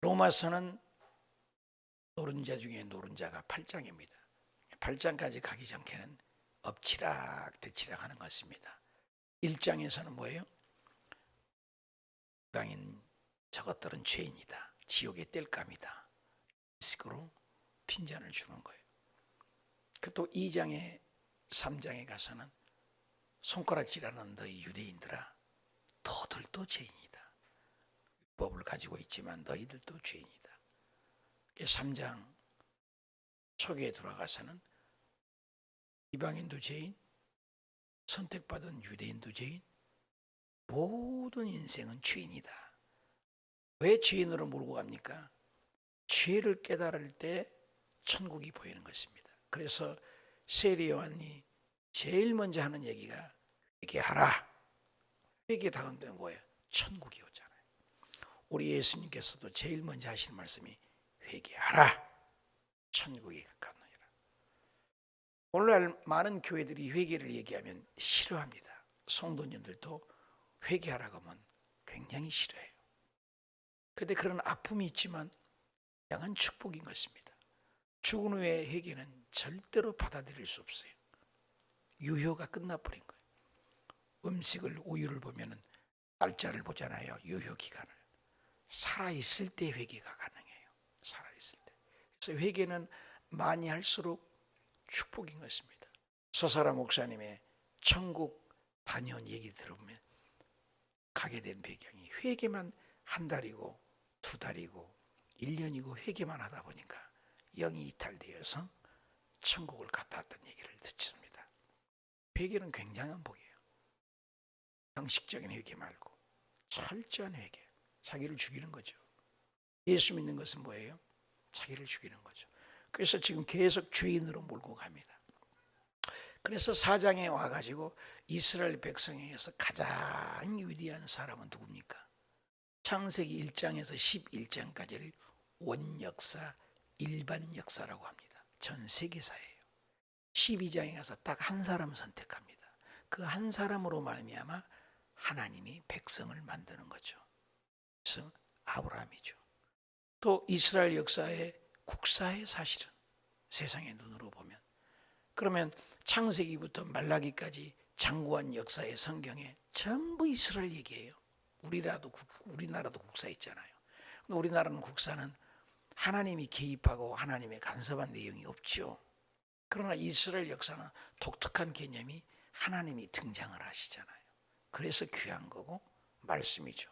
로마서는 노른자 중에 노른자가 8장입니다. 8장까지 가기 전에는 엎치락 대치락 하는 것 같습니다. 1장에서는 뭐예요? 이방인 저것들은 죄인이다, 지옥의 땔감이다, 이 식으로 핀잔을 주는 거예요. 또 2장에 3장에 가서는 손가락질하는 너희 유대인들아, 너희들도 죄인이다. 율법을 가지고 있지만 너희들도 죄인이다. 3장 초기에 돌아가서는 이방인도 죄인, 선택받은 유대인도 죄인, 모든 인생은 죄인이다. 왜 죄인으로 몰고 갑니까? 죄를 깨달을 때 천국이 보이는 것입니다. 그래서 세례 요한이 제일 먼저 하는 얘기가 회개하라. 회개 다음 때는 뭐예요? 천국이 오잖아요. 우리 예수님께서도 제일 먼저 하시는 말씀이 회개하라. 천국이 가까우니라. 오늘날 많은 교회들이 회개를 얘기하면 싫어합니다. 성도님들도 회개하라고 하면 굉장히 싫어해요. 그런데 그런 아픔이 있지만 양한 축복인 것입니다. 죽은 후에 회개는 절대로 받아들일 수 없어요. 유효가 끝나버린 거예요. 음식을, 우유를 보면 날짜를 보잖아요. 유효 기간을. 살아있을 때 회개가 가능해요. 살아있을 때. 그래서 회개는 많이 할수록 축복인 것입니다. 서사라 목사님의 천국 다녀온 얘기 들어보면 가게 된 배경이 회개만 한 달이고 2달이고 1년이고 회개만 하다 보니까 영이 이탈되어서 천국을 갔다 왔던 얘기를 듣습니다. 회개는 굉장한 복이에요. 형식적인 회개 말고 철저한 회개. 자기를 죽이는 거죠. 예수 믿는 것은 뭐예요? 자기를 죽이는 거죠. 그래서 지금 계속 죄인으로 몰고 갑니다. 그래서 4장에 와가지고 이스라엘 백성에게서 가장 위대한 사람은 누굽니까? 창세기 1장에서 11장까지를 원역사, 일반 역사라고 합니다. 전 세계사예요. 12장에 가서 딱 한 사람을 선택합니다. 그 한 사람으로 말미암아 하나님이 백성을 만드는 거죠. 그래서 아브라함이죠. 또 이스라엘 역사의 국사의 사실은 세상의 눈으로 보면, 그러면 창세기부터 말라기까지 장구한 역사의 성경에 전부 이스라엘 얘기예요. 우리나라도 국사 있잖아요. 우리나라는 국사는 하나님이 개입하고 하나님의 간섭한 내용이 없죠. 그러나 이스라엘 역사는 독특한 개념이 하나님이 등장을 하시잖아요. 그래서 귀한 거고 말씀이죠.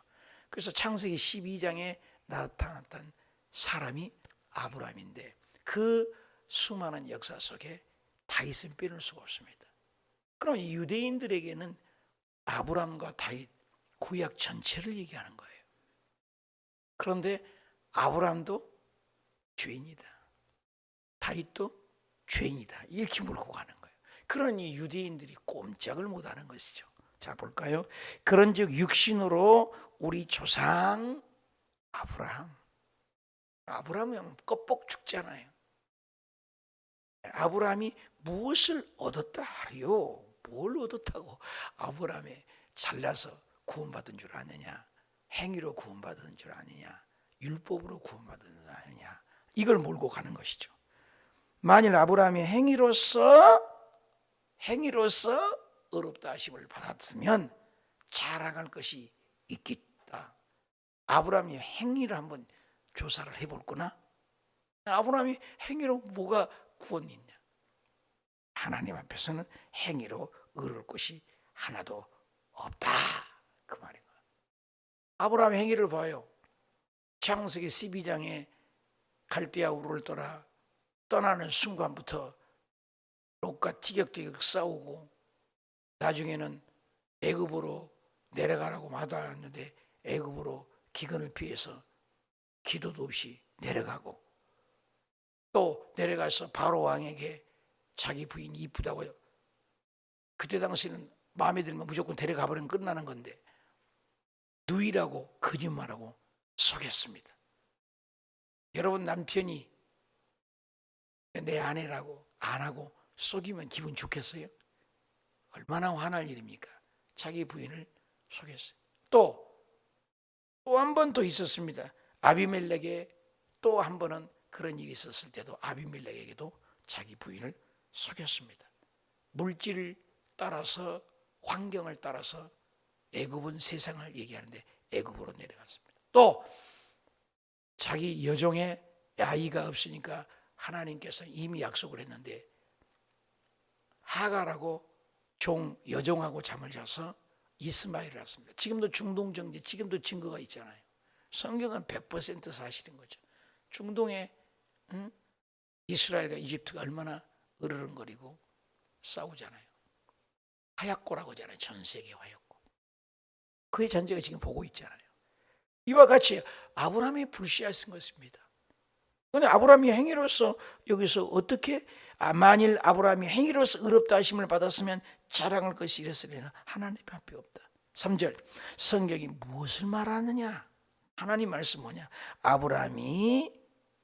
그래서 창세기 12장에 나타났던 사람이 아브라함인데 그 수많은 역사 속에 다윗은 빼놓을 수가 없습니다. 그럼 유대인들에게는 아브라함과 다윗, 구약 전체를 얘기하는 거예요. 그런데 아브라함도 죄인이다, 다윗도 죄인이다, 이렇게 몰고 가는 거예요. 그러니 유대인들이 꼼짝을 못하는 것이죠. 자, 볼까요? 그런즉 육신으로 우리 조상 아브라함은 껍벅 죽잖아요. 아브라함이 무엇을 얻었다 하리요? 뭘 얻었다고 아브라함이 잘나서 구원받은 줄 아느냐? 행위로 구원받은 줄 아느냐? 율법으로 구원받은 줄 아느냐? 이걸 몰고 가는 것이죠. 만일 아브라함이 행위로서 의롭다 하심을 받았으면 자랑할 것이 있겠다. 아브라함이 행위를 한번 조사를 해볼거나, 아브라함이 행위로 뭐가 구원이 있냐? 하나님 앞에서는 행위로 의로울 것이 하나도 없다, 그 말인 거야. 아브라함의 행위를 봐요. 창세기 12장에 갈대아 우르를 떠나는 순간부터 롯과 티격태격 싸우고, 나중에는 애굽으로 내려가라고 마다하는데 애굽으로 기근을 피해서 기도도 없이 내려가고, 또 내려가서 바로 왕에게 자기 부인이 이쁘다고, 그때 당시는 마음에 들면 무조건 데려가 버리면 끝나는 건데 누이라고 거짓말하고 속였습니다. 여러분, 남편이 내 아내라고 안 하고 속이면 기분 좋겠어요? 얼마나 화날 일입니까? 자기 부인을 속였어요. 또 한 번 더 있었습니다. 아비멜렉에 또 한 번은 그런 일이 있었을 때도 아비멜렉에게도 자기 부인을 속였습니다. 물질을 따라서, 환경을 따라서 애굽은 세상을 얘기하는데 애굽으로 내려갔습니다. 또 자기 여종의 아이가 없으니까 하나님께서 이미 약속을 했는데 하갈하고 여종하고 잠을 자서 이스마엘을 낳습니다. 지금도 중동 정제, 지금도 증거가 있잖아요. 성경은 100% 사실인 거죠. 중동에 이스라엘과 이집트가 얼마나 으르렁거리고 싸우잖아요. 화약고라고 하잖아요. 전 세계 화약고. 그의 전제가 지금 보고 있잖아요. 이와 같이 아브라함이 불씨하신 것입니다. 그런데 아브라함이 행위로서 여기서 어떻게, 만일 아브라함이 행위로서 의롭다 하심을 받았으면 자랑할 것이 이랬으리나 하나님 앞에 없다. 3절 성경이 무엇을 말하느냐? 하나님 말씀 뭐냐? 아브라함이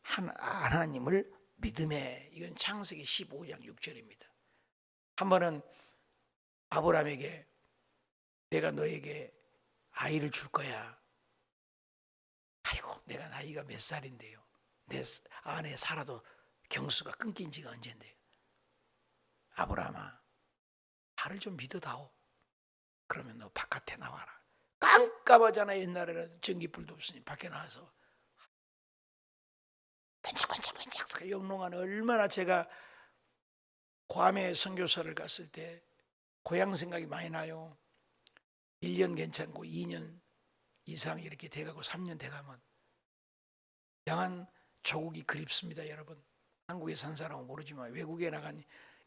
하나님을 믿음에, 이건 창세기 15장 6절입니다. 한 번은 아브라함에게 내가 너에게 아이를 줄 거야. 아이고 내가 나이가 몇 살인데요. 내 아내 사라도 경수가 끊긴 지가 언젠데요. 아브라함아 나를 좀 믿어다오. 그러면 너 바깥에 나와라. 깜깜하잖아. 옛날에는 전기불도 없으니 밖에 나와서 반짝반짝 영롱한, 얼마나 제가 괌에 선교사를 갔을 때 고향 생각이 많이 나요. 1년 괜찮고 2년 이상 이렇게 돼가고 3년 돼가면 양한 조국이 그립습니다. 여러분 한국에 산 사람은 모르지만 외국에 나간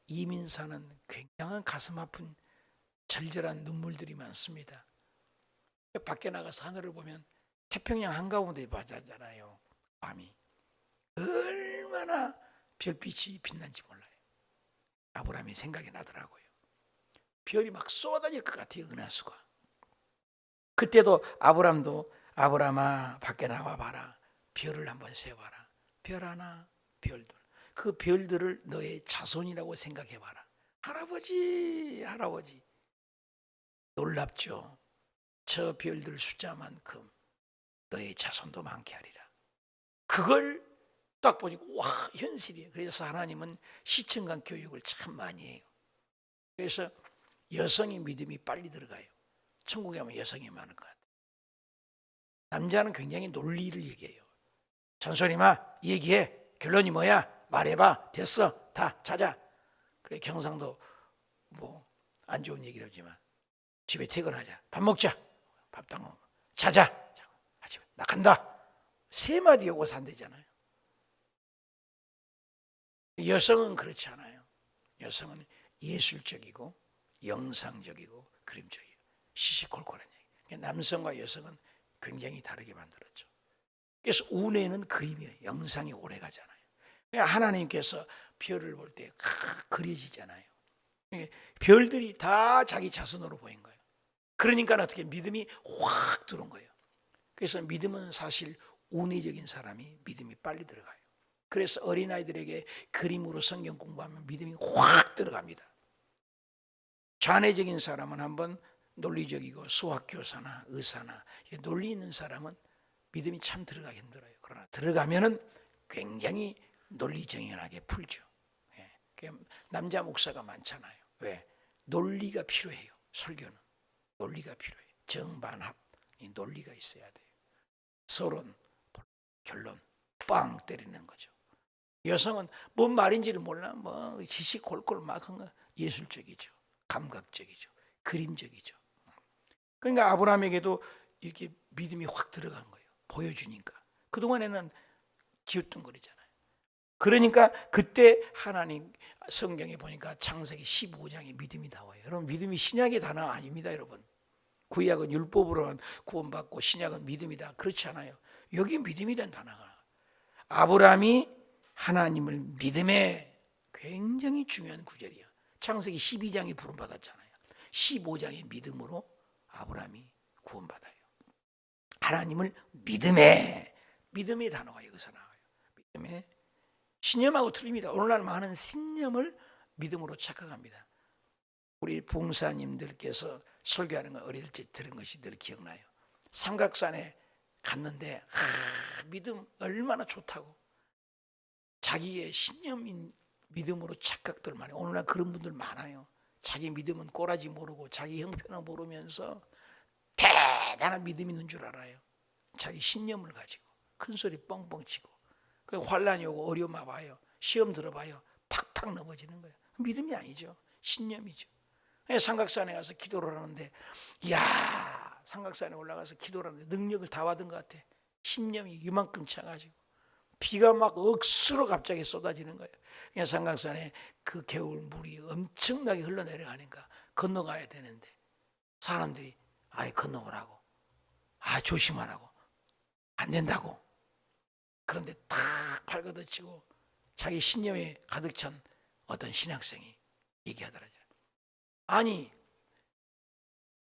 이민사는 굉장한 가슴 아픈 절절한 눈물들이 많습니다. 밖에 나가서 하늘을 보면 태평양 한가운데 바다잖아요. 밤이 얼마나 별빛이 빛난지 몰라요. 아브라함이 생각이 나더라고요. 별이 막 쏟아질 것 같아요. 은하수가. 그때도 아브라함도 아브라함아 밖에 나와봐라. 별을 한번 세봐라. 별 하나 별들, 그 별들을 너의 자손이라고 생각해봐라. 할아버지 놀랍죠. 저 별들 숫자만큼 너의 자손도 많게 하리라. 그걸 딱 보니까 와 현실이에요. 그래서 하나님은 시청관 교육을 참 많이 해요. 그래서 여성의 믿음이 빨리 들어가요. 천국에 가면 여성이 많을 것 같아요. 남자는 굉장히 논리를 얘기해요. 전소리마 얘기해. 결론이 뭐야? 말해봐. 됐어. 다 자자. 그래 경상도 뭐 안 좋은 얘기를 하지만 집에 퇴근하자. 밥 먹자. 밥 다 먹어. 자자. 아침에 나간다. 세 마디 하고 산대잖아요. 여성은 그렇지 않아요. 여성은 예술적이고 영상적이고 그림적이고 시시콜콜한 얘기. 남성과 여성은 굉장히 다르게 만들었죠. 그래서 운에는 그림이에요. 영상이 오래 가잖아요. 하나님께서 별을 볼 때 그려지잖아요. 별들이 다 자기 자손으로 보인 거예요. 그러니까 어떻게 믿음이 확 들어온 거예요. 그래서 믿음은 사실 운의적인 사람이 믿음이 빨리 들어가요. 그래서 어린아이들에게 그림으로 성경 공부하면 믿음이 확 들어갑니다. 좌뇌적인 사람은 한번 논리적이고 수학교사나 의사나 논리 있는 사람은 믿음이 참 들어가기 힘들어요. 그러나 들어가면은 굉장히 논리정연하게 풀죠. 남자 목사가 많잖아요. 왜? 논리가 필요해요. 설교는 논리가 필요해요. 정반합, 논리가 있어야 돼요. 서론, 결론, 빵 때리는 거죠. 여성은 뭔 말인지를 몰라. 뭐 지시콜콜 막 한 거 예술적이죠. 감각적이죠. 그림적이죠. 그러니까 아브라함에게도 이렇게 믿음이 확 들어간 거예요. 보여주니까. 그동안에는 기웃뚱거리잖아요. 그러니까 그때 하나님 성경에 보니까 창세기 15장에 믿음이 나와요. 여러분 믿음이 신약의 단어 아닙니다. 여러분 구약은 율법으로만 구원받고 신약은 믿음이다. 그렇지 않아요. 여기 믿음이라는 단어가 아브라함이 하나님을 믿음에 굉장히 중요한 구절이야. 창세기 12장에 부름받았잖아요. 15장의 믿음으로 아브라함이 구원받아요. 하나님을 믿음의 단어가 여기서 나와요. 믿음에 신념하고 틀립니다. 오늘날 많은 신념을 믿음으로 착각합니다. 우리 봉사님들께서 설교하는 거 어릴 때 들은 것이 늘 기억나요. 삼각산에 갔는데 믿음 얼마나 좋다고. 자기의 신념인 믿음으로 착각들 많이. 오늘날 그런 분들 많아요. 자기 믿음은 꼬라지 모르고 자기 형편을 모르면서 대단한 믿음 있는 줄 알아요. 자기 신념을 가지고 큰 소리 뻥뻥 치고, 그 환란이 오고 어려움 와봐요. 시험 들어봐요. 팍팍 넘어지는 거예요. 믿음이 아니죠. 신념이죠. 삼각산에 가서 기도를 하는데, 이야, 삼각산에 올라가서 기도를 하는데 능력을 다 받은 것 같아. 신념이 이만큼 차가지고 비가 막 억수로 갑자기 쏟아지는 거예요. 그냥 삼각산에 그 겨울 물이 엄청나게 흘러내려가니까 건너가야 되는데 사람들이 아예 건너오라고, 조심하라고, 안 된다고. 그런데 탁 발걷어치고 자기 신념에 가득 찬 어떤 신학생이 얘기하더라고요. 아니,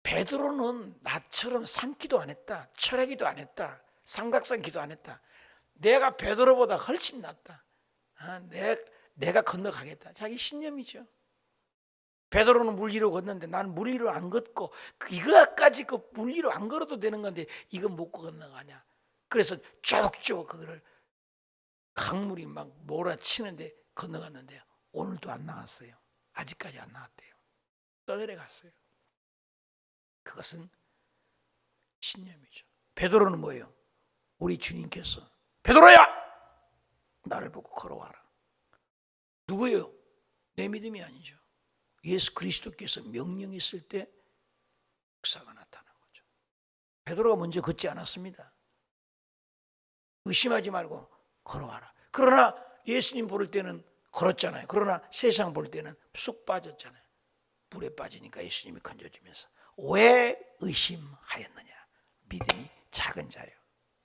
베드로는 나처럼 산기도 안 했다, 철회기도 안 했다, 삼각산 기도 안 했다. 내가 베드로보다 훨씬 낫다. 내가 건너가겠다. 자기 신념이죠. 베드로는 물 위로 걷는데 나는 물 위로 안 걷고, 이거까지 그 물 위로 안 걸어도 되는 건데 이건 못 건너가냐. 그래서 쪽쪽 그거를 강물이 막 몰아치는데 건너갔는데 오늘도 안 나왔어요. 아직까지 안 나왔대요. 떠내려갔어요. 그것은 신념이죠. 베드로는 뭐예요? 우리 주님께서 베드로야, 나를 보고 걸어와라. 누구예요? 내 믿음이 아니죠. 예수 그리스도께서 명령했을 때 역사가 나타난 거죠. 베드로가 먼저 걷지 않았습니다. 의심하지 말고 걸어와라. 그러나 예수님 볼 때는 걸었잖아요. 그러나 세상 볼 때는 쑥 빠졌잖아요. 물에 빠지니까 예수님이 건져주면서 왜 의심하였느냐. 믿음이 작은 자요.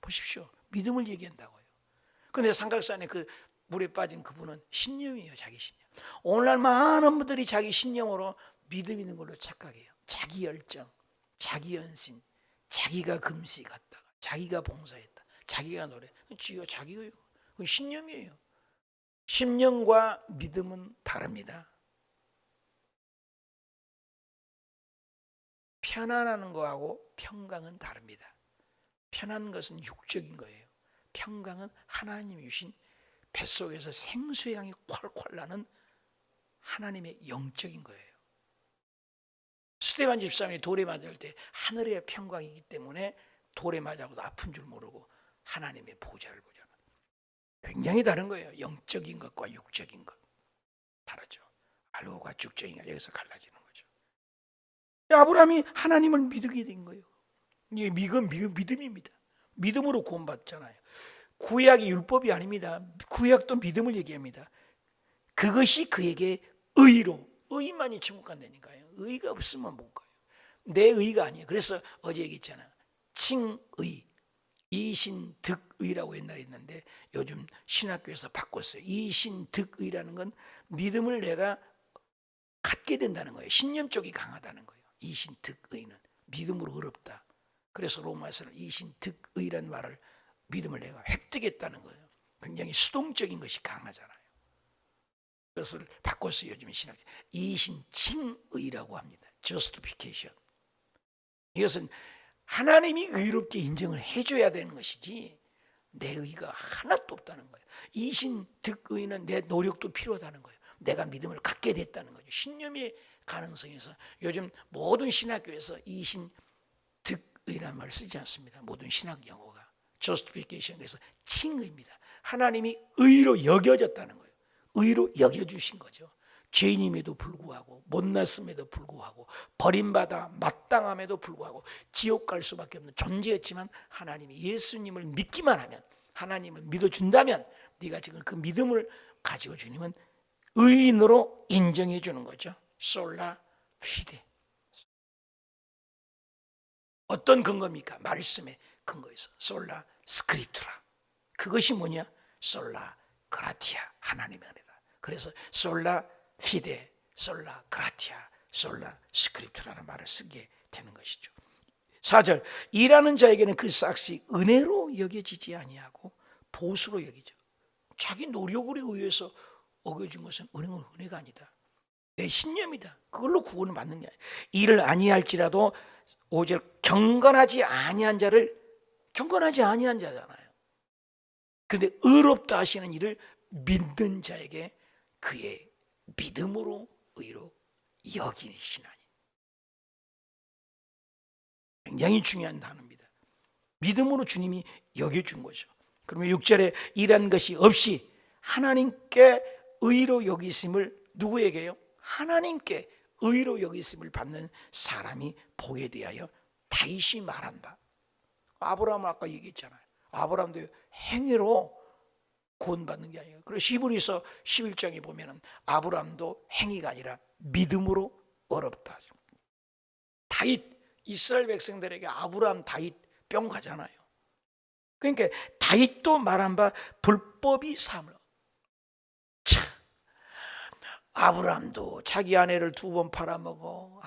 보십시오. 믿음을 얘기한다고요. 그런데 삼각산에 그 물에 빠진 그분은 신념이에요. 자기 신념. 오늘날 많은 분들이 자기 신념으로 믿음 있는 걸로 착각해요. 자기 열정, 자기 연신, 자기가 금시 갔다가 자기가 봉사했다, 자기가 노래, 자기가요. 그건 신념이에요. 신념과 믿음은 다릅니다. 편안한 거하고 평강은 다릅니다. 편한 것은 육적인 거예요. 평강은 하나님이 주신 뱃속에서 생수의 향이 콸콸 나는 하나님의 영적인 거예요. 스데반 집사람이 돌에 맞을 때 하늘의 평강이기 때문에 돌에 맞아도 아픈 줄 모르고 하나님의 보좌를 보잖아요. 굉장히 다른 거예요. 영적인 것과 육적인 것 다르죠. 알고가 죽적인 것, 여기서 갈라지는 거죠. 아브라함이 하나님을 믿게 된 거예요. 이게 믿음입니다. 믿음으로 구원받잖아요. 구약이 율법이 아닙니다. 구약도 믿음을 얘기합니다. 그것이 그에게 의로, 의만이 천국 간다니까요. 의가 없으면 못 가요. 내 의가 아니에요. 그래서 어제 얘기했잖아요. 칭의, 이신득의라고 옛날에 있는데 요즘 신학교에서 바꿨어요. 이신득의라는 건 믿음을 내가 갖게 된다는 거예요. 신념 쪽이 강하다는 거예요. 이신득의는 믿음으로 어렵다. 그래서 로마서는 이신득의라는 말을, 믿음을 내가 획득했다는 거예요. 굉장히 수동적인 것이 강하잖아요. 그것을 바꿔서 요즘 신학 이신칭의라고 합니다. justification. 이것은 하나님이 의롭게 인정을 해줘야 되는 것이지 내 의가 하나도 없다는 거예요. 이신득의는 내 노력도 필요하다는 거예요. 내가 믿음을 갖게 됐다는 거죠. 신념의 가능성에서 요즘 모든 신학교에서 이신득의라는 말을 쓰지 않습니다. 모든 신학 용어가 justification에서 칭의입니다. 하나님이 의로 여겨졌다는 거예요. 의로 여겨주신 거죠. 죄인임에도 불구하고, 못났음에도 불구하고, 버림받아 마땅함에도 불구하고 지옥 갈 수밖에 없는 존재였지만 하나님이 예수님을 믿기만 하면, 하나님을 믿어준다면 네가 지금 그 믿음을 가지고 주님은 의인으로 인정해 주는 거죠. 솔라 피데. 어떤 근거입니까? 말씀의 근거에서 솔라 스크립투라. 그것이 뭐냐? 솔라 그라티아, 하나님의 은혜다. 그래서 솔라 피데, 솔라 그라티아, 솔라 스크립투라는 말을 쓰게 되는 것이죠. 4절, 일하는 자에게는 그 삭시 은혜로 여겨지지 아니하고 보수로 여기죠. 자기 노력으로 의해서 어겨진 것은 은혜가 아니다. 내 신념이다. 그걸로 구원을 받는 게 아니야. 일을 아니할지라도 5절, 경건하지 아니한 자를, 경건하지 아니한 자잖아요. 그런데 의롭다 하시는 이를 믿는 자에게 그의 믿음으로 의로 여기시나니. 굉장히 중요한 단어입니다. 믿음으로 주님이 여겨준 거죠. 그러면 6절에 이란 것이 없이 하나님께 의로 여기심을 누구에게요? 하나님께 의로 여기심을 받는 사람이 복에 대하여 다윗이 말한다. 아브라함은 아까 얘기했잖아요. 아브라함도 행위로 구원받는 게 아니에요. 그리고 히브리서 11장에 보면은 아브라함도 행위가 아니라 믿음으로 의롭다. 다윗 이스라엘 백성들에게 아브라함 다윗 뿅 가잖아요. 그러니까 다윗도 말한 바 불법이 사함을. 아브라함도 자기 아내를 2번 팔아먹어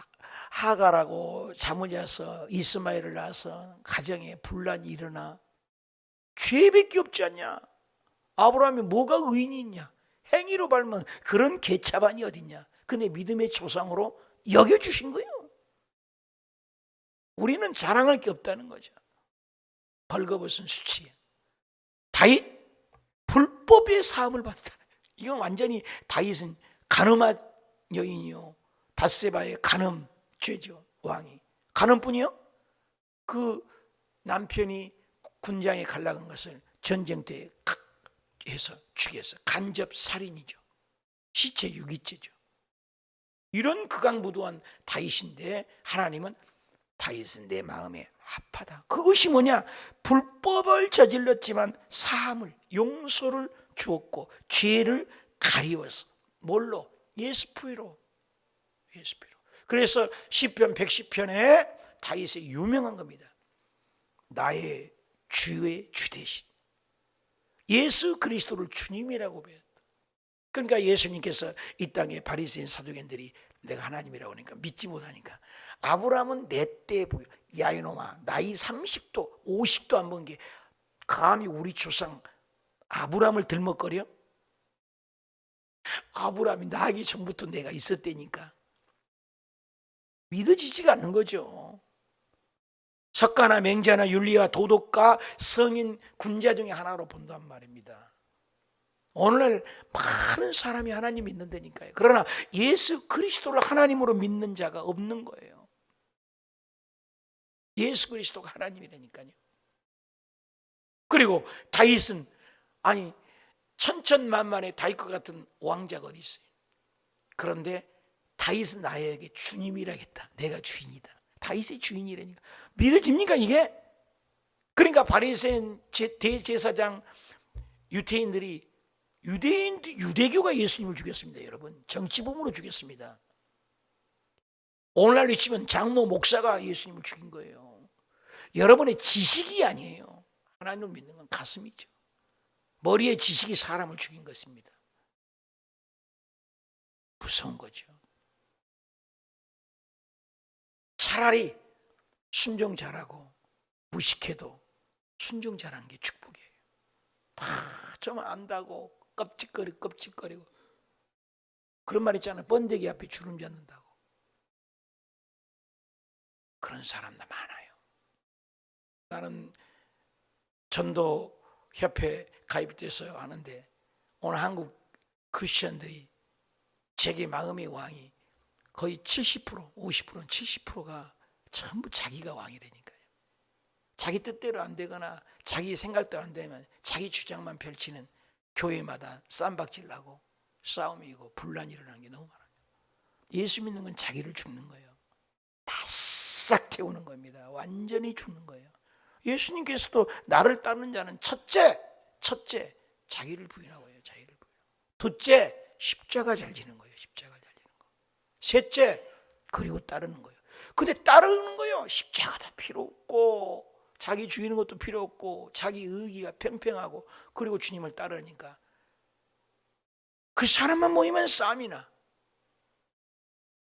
하갈하고 잠을 자서 이스마엘을 낳아서 가정에 분란이 일어나 죄밖에 없지 않냐. 아브라함이 뭐가 의인이 있냐. 행위로 밟으면 그런 개차반이 어딨냐. 근데 믿음의 조상으로 여겨주신 거예요. 우리는 자랑할 게 없다는 거죠. 벌거벗은 수치. 다윗 불법의 사함을 받았다. 이건 완전히 다윗은 간음한 여인이요, 밧세바의 간음 죄죠. 왕이 간음뿐이요. 그 남편이 군장에 갈라간 것을 전쟁터에 해서 죽여서 간접 살인이죠. 시체 유기죄죠. 이런 극악무도한 다윗인데 하나님은 다윗은 내 마음에 합하다. 그것이 뭐냐? 불법을 저질렀지만 사함을, 용서를 주었고 죄를 가리워서 뭘로? 예수피로. 그래서 시편 110편에 다윗의 유명한 겁니다. 나의 주의 주 대신 예수 그리스도를 주님이라고 배웠다. 그러니까 예수님께서 이 땅에 바리새인 사두개인들이 내가 하나님이라고 하니까 믿지 못하니까 아브라함은 내 때 보여. 야 이놈아, 나이 30도 50도 안 본 게 감히 우리 조상 아브라함을 들먹거려? 아브라함이 나기 전부터 내가 있었다니까. 믿어지지가 않는 거죠. 석가나 맹자나 윤리와 도덕가 성인 군자 중에 하나로 본단 말입니다. 오늘날 많은 사람이 하나님 믿는다니까요. 그러나 예수 그리스도를 하나님으로 믿는 자가 없는 거예요. 예수 그리스도가 하나님이라니까요. 그리고 다윗은 아니 천천만만의 다윗과 같은 왕자가 어디 있어요. 그런데 다윗은 나에게 주님이라겠다. 내가 주인이다. 다윗의 주인이라니까. 믿어집니까 이게? 그러니까 바리새인 대제사장 유대인들이 유대교가 예수님을 죽였습니다. 여러분 정치범으로 죽였습니다. 오늘날로 치면 장로 목사가 예수님을 죽인 거예요. 여러분의 지식이 아니에요. 하나님을 믿는 건 가슴이죠. 머리의 지식이 사람을 죽인 것입니다. 무서운 거죠. 차라리 순종 잘하고 무식해도 순종 잘하는 게 축복이에요. 좀 안다고 껍질거리고 그런 말 있잖아요. 번데기 앞에 주름 잡는다고. 그런 사람들 많아요. 나는 전도협회 가입돼서 하는데 오늘 한국 크리스천들이 제게 마음의 왕이 거의 70%, 50%는 70%가 전부 자기가 왕이라니까요. 자기 뜻대로 안 되거나 자기 생각대로 안 되면 자기 주장만 펼치는 교회마다 쌈박질 나고 싸움이 있고 분란이 일어나는 게 너무 많아요. 예수 믿는 건 자기를 죽는 거예요. 바싹 태우는 겁니다. 완전히 죽는 거예요. 예수님께서도 나를 따르는 자는 첫째 자기를 부인하고 해요. 자기를 부인. 둘째 십자가 잘 지는 거예요. 십자가 잘 지는 거. 셋째 그리고 따르는 거예요. 근데 따르는 거예요. 십자가도 필요 없고 자기 죽이는 것도 필요 없고 자기 의기가 팽팽하고 그리고 주님을 따르니까 그 사람만 모이면 싸움이 나.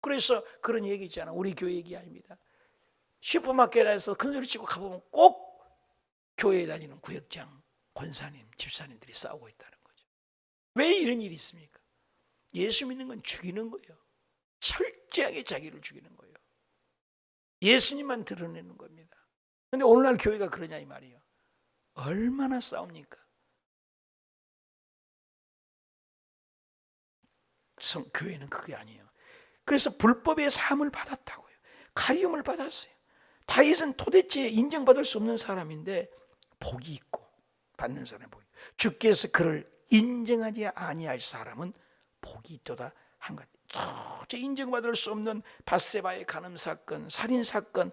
그래서 그런 얘기 있잖아. 우리 교회 얘기 아닙니다. 슈퍼마켓에서 큰소리 치고 가보면 꼭 교회에 다니는 구역장, 권사님, 집사님들이 싸우고 있다는 거죠. 왜 이런 일이 있습니까? 예수 믿는 건 죽이는 거예요. 철저하게 자기를 죽이는 거예요. 예수님만 드러내는 겁니다. 그런데 오늘날 교회가 그러냐 이 말이에요. 얼마나 싸웁니까? 교회는 그게 아니에요. 그래서 불법의 사함을 받았다고요. 가리움을 받았어요. 다윗은 도대체 인정받을 수 없는 사람인데 복이 있고 받는 사람은 복이 있고, 주께서 그를 인정하지 아니할 사람은 복이 있도다 한 것. 도저히 인정받을 수 없는 밧세바의 간음 사건, 살인 사건,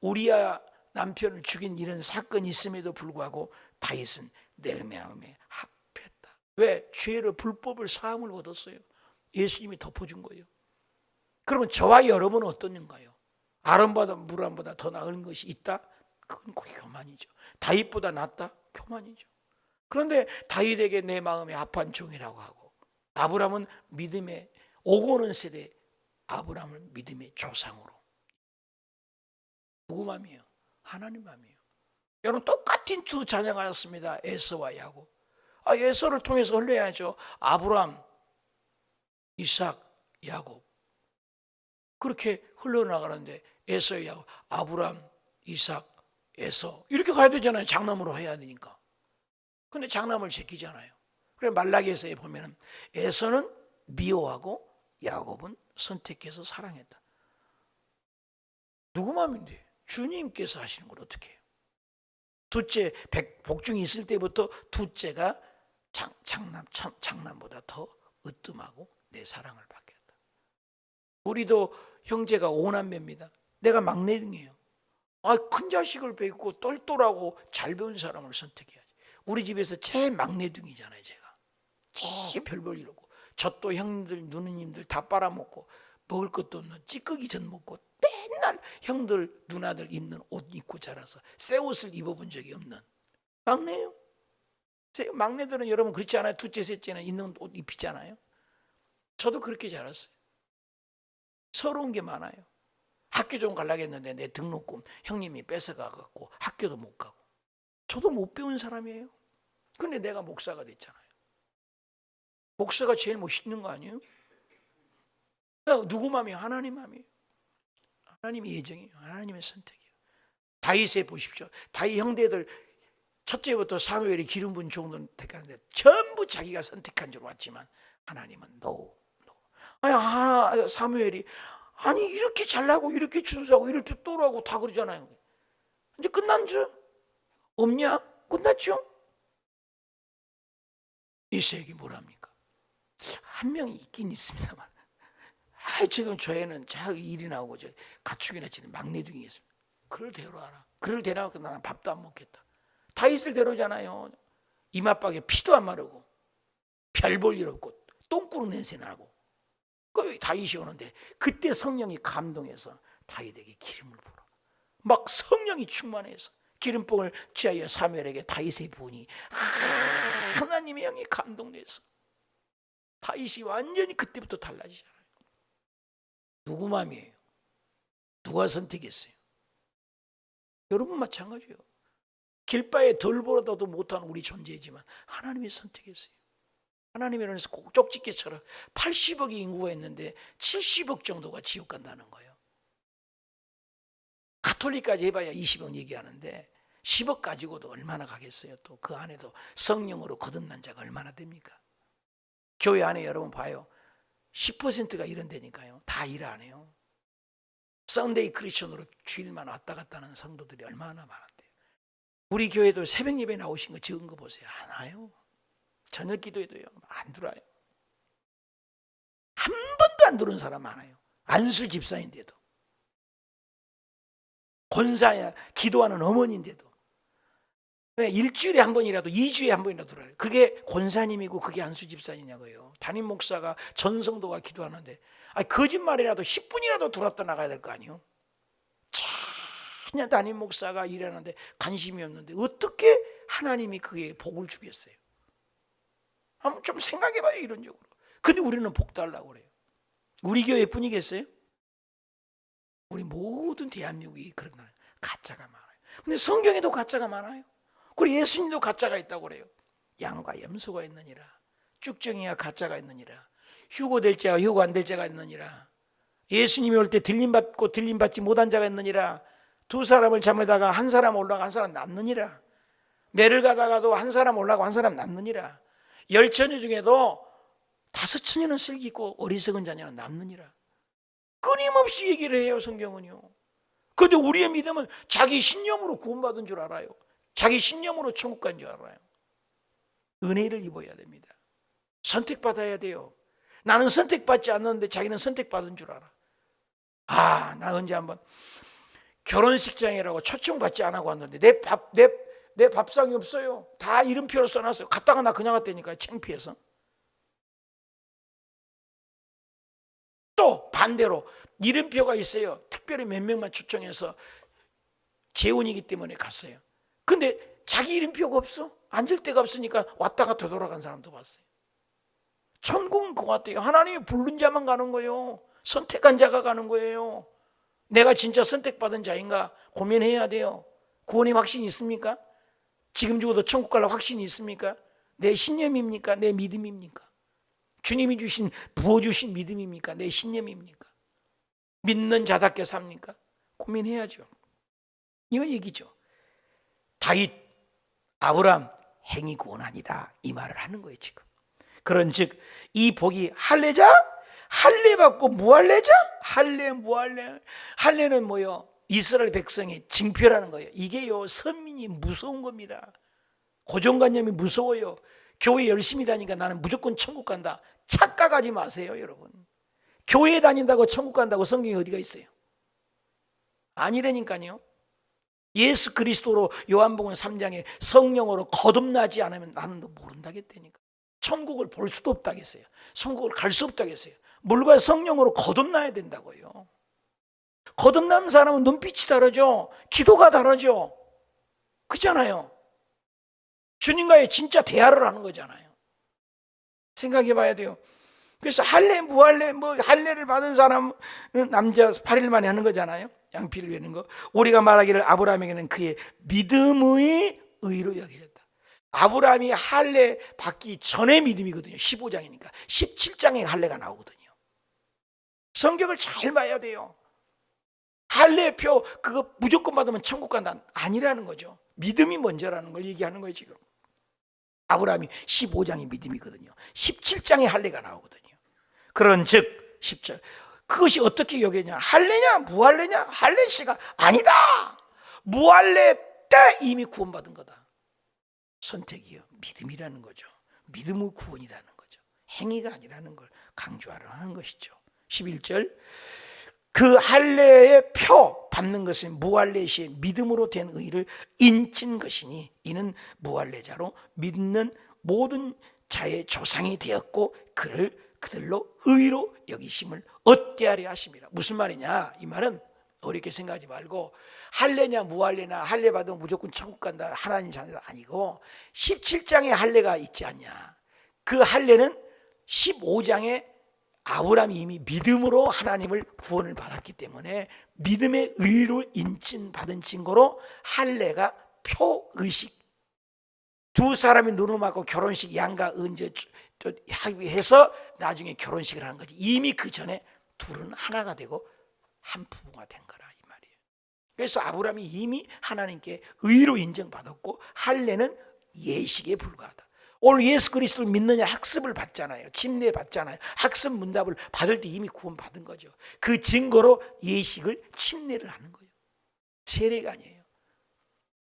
우리아 남편을 죽인 이런 사건이 있음에도 불구하고 다윗은 내 마음에 합했다. 왜? 죄를 불법을 사함을 얻었어요. 예수님이 덮어준 거예요. 그러면 저와 여러분은 어떠는가요? 아론보다 무람보다 더 나은 것이 있다? 그건 교만이죠. 다윗보다 낫다? 교만이죠. 그런데 다윗에게 내 마음에 합한 종이라고 하고, 아브라함은 믿음의 오고 오는 세대, 아브라함을 믿음의 조상으로. 누구 마음이에요? 하나님 마음이에요. 여러분 똑같은 두 자녀가였습니다. 에서와 야곱. 에서를 통해서 흘러야죠. 아브라함, 이삭, 야곱. 그렇게 흘러나가는데 에서의 야곱, 아브라함, 이삭, 에서 이렇게 가야 되잖아요. 장남으로 해야 되니까. 근데 장남을 제끼잖아요. 그래 말라기에서 보면은 에서는 미워하고 야곱은 선택해서 사랑했다. 누구 마음인데? 주님께서 하시는 걸 어떻게 해요? 둘째, 복중이 있을 때부터 둘째가 장남보다 더 으뜸하고 내 사랑을 받겠다. 우리도 형제가 5남매입니다. 내가 막내등이에요. 큰 자식을 뵙고 똘똘하고 잘 배운 사람을 선택해야지. 우리 집에서 제일 막내등이잖아요. 제가 제일 별볼 일 없고, 젖도 형님들 누누님들 다 빨아먹고 먹을 것도 없는 찌꺼기 전 먹고 맨날 형들 누나들 입는 옷 입고 자라서 새 옷을 입어본 적이 없는 막내예요. 막내들은 여러분 그렇지 않아요? 둘째 셋째는 입는 옷 입히잖아요. 저도 그렇게 자랐어요. 서러운 게 많아요. 학교 좀 가려고 했는데 내 등록금 형님이 뺏어가갖고 학교도 못 가고. 저도 못 배운 사람이에요. 근데 내가 목사가 됐잖아요. 목사가 제일 멋있는 거 아니에요? 누구 마음이에요? 하나님 마음이에요. 하나님의 예정이에요. 하나님의 선택이에요. 다윗에 보십시오. 다윗 형제들 첫째부터 사무엘이 기름 부은 종들은 택하는데 전부 자기가 선택한 줄 왔지만 하나님은 no. 사무엘이 이렇게 잘나고 이렇게 준수하고 이렇게 똑똑하고 다 그러잖아요. 이제 끝난 줄 없냐? 끝났죠? 이세에게 뭐랍니까? 한 명이 있긴 있습니다만 지금 저희는 일이 나오고 가축이나 치는 막내둥이 있습니다. 그를 데려와라. 그를 데려와서 나는 밥도 안 먹겠다. 다윗을 데려오잖아요. 이마박에 피도 안 마르고 별 볼 일 없고 똥구르 냄새 나고. 그 다윗이 오는데 그때 성령이 감동해서 다윗에게 기름을 부어. 막 성령이 충만해서 기름뽕을 취하여 사무엘에게 다윗의 부으니 하나님의 영이 감동돼서 다윗이 완전히 그때부터 달라지잖아요. 누구 마음이에요? 누가 선택했어요? 여러분 마찬가지예요. 길바에 덜 벌어도 못한 우리 존재이지만 하나님이 선택했어요. 하나님의 은혜에서 꼭 쪽집게처럼 80억의 인구가 있는데 70억 정도가 지옥 간다는 거예요. 가톨릭까지 해봐야 20억 얘기하는데 10억 가지고도 얼마나 가겠어요. 또 그 안에도 성령으로 거듭난 자가 얼마나 됩니까? 교회 안에 여러분 봐요. 10%가 이런 데니까요. 다 일 안 해요. 썬데이 크리스천으로 주일만 왔다 갔다 하는 성도들이 얼마나 많은데요. 우리 교회도 새벽 예배 나오신 거 적은 거 보세요. 안 와요. 저녁 기도에도요. 안 들어와요. 한 번도 안 들어온 사람 많아요. 안수 집사인데도. 권사야 기도하는 어머니인데도. 일주일에 한 번이라도 2주에 한 번이라도 들어요. 그게 권사님이고 그게 안수 집사님이냐고요. 담임 목사가 전성도가 기도하는데 거짓말이라도 10분이라도 들어왔다 나가야 될 거 아니에요. 전혀 담임 목사가 일하는데 관심이 없는데 어떻게 하나님이 그게 복을 주겠어요? 한번 좀 생각해봐요. 이론적으로. 근데 우리는 복 달라고 그래요. 우리 교회뿐이겠어요? 우리 모든 대한민국이 그런 날 가짜가 많아요. 근데 성경에도 가짜가 많아요. 그리고 예수님도 가짜가 있다고 그래요. 양과 염소가 있느니라. 쭉정이와 가짜가 있느니라. 휴고 될 자와 휴고 안 될 자가 있느니라. 예수님이 올 때 들림받고 들림받지 못한 자가 있느니라. 두 사람을 잠을다가 한 사람 올라가 한 사람 남느니라. 매를 가다가도 한 사람 올라가고 한 사람 남느니라. 열처녀 중에도 5천년은 슬기고 어리석은 자녀는 남느니라. 끊임없이 얘기를 해요, 성경은요. 그런데 우리의 믿음은 자기 신념으로 구원받은 줄 알아요. 자기 신념으로 천국 간 줄 알아요. 은혜를 입어야 됩니다. 선택받아야 돼요. 나는 선택받지 않는데 자기는 선택받은 줄 알아. 나 언제 한번 결혼식장이라고 초청받지 않고 왔는데 내 밥상이 없어요. 다 이름표로 써놨어요. 갔다가 나 그냥 갔다니까, 창피해서. 또 반대로 이름표가 있어요. 특별히 몇 명만 초청해서 재혼이기 때문에 갔어요. 근데 자기 이름표가 없어. 앉을 데가 없으니까 왔다가 되돌아간 사람도 봤어요. 천국은 그거 같아요. 하나님이 부른 자만 가는 거예요. 선택한 자가 가는 거예요. 내가 진짜 선택받은 자인가 고민해야 돼요. 구원의 확신이 있습니까? 지금 죽어도 천국 갈 확신이 있습니까? 내 신념입니까? 내 믿음입니까? 주님이 부어주신 믿음입니까? 내 신념입니까? 믿는 자답게 삽니까? 고민해야죠. 이거 얘기죠. 다윗, 아브람 행위 구원 아니다, 이 말을 하는 거예요 지금. 그런즉 이 복이 할례자? 할례 받고 무할례자? 할례 무할례. 할례는 뭐요? 이스라엘 백성의 징표라는 거예요. 이게요, 선민이 무서운 겁니다. 고정관념이 무서워요. 교회 열심히 다니니까 나는 무조건 천국 간다. 착각하지 마세요, 여러분. 교회 다닌다고 천국 간다고 성경에 어디가 있어요? 아니라니까요. 예수 그리스도로 요한복음 3장에 성령으로 거듭나지 않으면 나는 너 모른다겠다니까. 천국을 볼 수도 없다겠어요. 천국을 갈 수 없다겠어요. 물과 성령으로 거듭나야 된다고요. 거듭난 사람은 눈빛이 다르죠. 기도가 다르죠. 그렇잖아요. 주님과의 진짜 대화를 하는 거잖아요. 생각해 봐야 돼요. 그래서 할례, 무할례, 할례를 받은 사람은 남자 8일 만에 하는 거잖아요. 양피를 베는 거. 우리가 말하기를 아브라함에게는 그의 믿음의 의로 여겨졌다. 아브라함이 할례 받기 전의 믿음이거든요. 15장이니까 17장에 할례가 나오거든요. 성경을 잘 봐야 돼요. 할례표 그거 무조건 받으면 천국 간다, 아니라는 거죠. 믿음이 먼저라는 걸 얘기하는 거예요 지금. 아브라함이 15장이 믿음이거든요. 17장에 할례가 나오거든요. 그런즉 10절, 그것이 어떻게 여기냐? 할례냐 무할례냐? 할례시가 아니다. 무할례 때 이미 구원받은 거다. 선택이요, 믿음이라는 거죠. 믿음의 구원이라는 거죠. 행위가 아니라는 걸 강조하는 것이죠. 11절, 그 할례의 표 받는 것은 무할례 시에 믿음으로 된 의를 인친 것이니 이는 무할례자로 믿는 모든 자의 조상이 되었고 그를 그들로 의로 여기심을 얻게 하려 하심이라. 무슨 말이냐? 이 말은 어렵게 생각하지 말고 할례냐 무할례냐, 할례 받으면 무조건 천국 간다, 하나님 자녀가 아니고 17장에 할례가 있지 않냐. 그 할례는 15장에 아브라함이 이미 믿음으로 하나님을 구원을 받았기 때문에 믿음의 의로 인친 받은 증거로 할례가 표의식, 두 사람이 눈을 맞고 결혼식 양가 은제 합의해서 나중에 결혼식을 하는 거지. 이미 그 전에 둘은 하나가 되고 한 부부가 된 거라 이 말이에요. 그래서 아브라함이 이미 하나님께 의로 인정받았고 할례는 예식에 불과하다. 오늘 예수 그리스도를 믿느냐 학습을 받잖아요. 침례 받잖아요. 학습 문답을 받을 때 이미 구원 받은 거죠. 그 증거로 예식을 침례를 하는 거예요. 세례가 아니에요.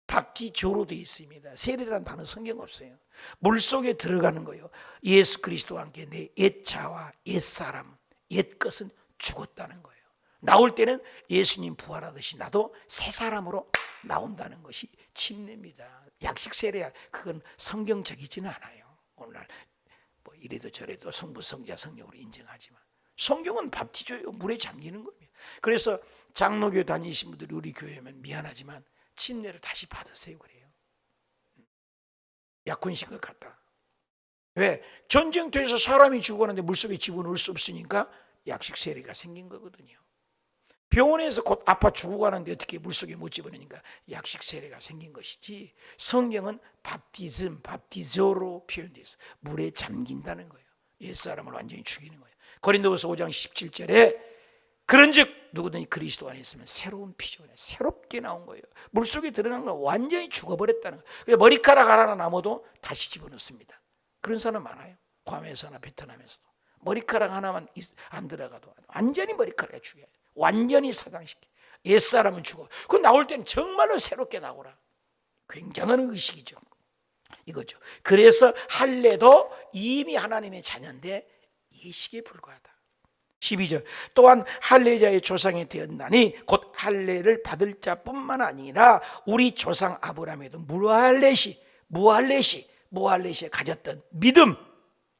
밥티조로 되어 있습니다. 세례라는 단어 성경 없어요. 물속에 들어가는 거예요. 예수 그리스도와 함께 내 옛자와 옛사람, 옛것은 죽었다는 거예요. 나올 때는 예수님 부활하듯이 나도 새 사람으로 나온다는 것이 침례입니다. 약식 세례야, 그건 성경적이지는 않아요. 오늘날 뭐 이래도 저래도 성부, 성자, 성령으로 인정하지만 성경은 밥티조예요. 물에 잠기는 겁니다. 그래서 장로교 다니신 분들이 우리 교회면 미안하지만 침례를 다시 받으세요 그래요. 약혼식을 갔다. 왜? 전쟁터에서 사람이 죽어가는데 물속에 집어넣을 수 없으니까 약식 세례가 생긴 거거든요. 병원에서 곧 아파 죽어가는데 어떻게 물속에 못 집어넣으니까 약식 세례가 생긴 것이지, 성경은 밥티즘, 밥티조로 표현되어 있어요. 물에 잠긴다는 거예요. 옛사람을 완전히 죽이는 거예요. 고린도후서 5장 17절에 그런즉 누구든지 그리스도 안에 있으면 새로운 피조물이야. 새롭게 나온 거예요. 물속에 들어간 건 완전히 죽어버렸다는 거예요. 머리카락 하나 남아도 다시 집어넣습니다. 그런 사람 많아요. 괌에서나 베트남에서도. 머리카락 하나만 안 들어가도 완전히 머리카락이 죽여요. 완전히 사장시켜. 옛사람은 죽어. 그 나올 때는 정말로 새롭게 나오라. 굉장한 의식이죠. 이거죠. 그래서 할례도 이미 하나님의 자녀인데 예식에 불과하다. 12절 또한 할례자의 조상이 되었나니 곧 할례를 받을 자뿐만 아니라 우리 조상 아브라함에도 무할렛이 가졌던 믿음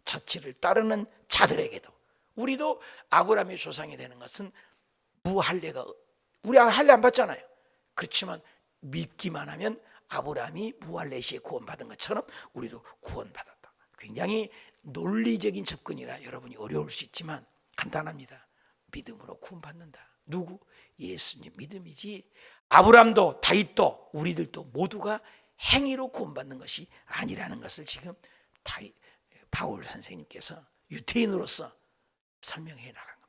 자체를 따르는 자들에게도, 우리도 아브라함의 조상이 되는 것은 무할례가, 우리 할례 안 받잖아요. 그렇지만 믿기만 하면 아브라함이 무할렛이 구원받은 것처럼 우리도 구원받았다. 굉장히 논리적인 접근이라 여러분이 어려울 수 있지만 간단합니다. 믿음으로 구원받는다. 누구? 예수님 믿음이지. 아브라함도 다윗도 우리들도 모두가 행위로 구원받는 것이 아니라는 것을 지금 바울 선생님께서 유태인으로서 설명해 나간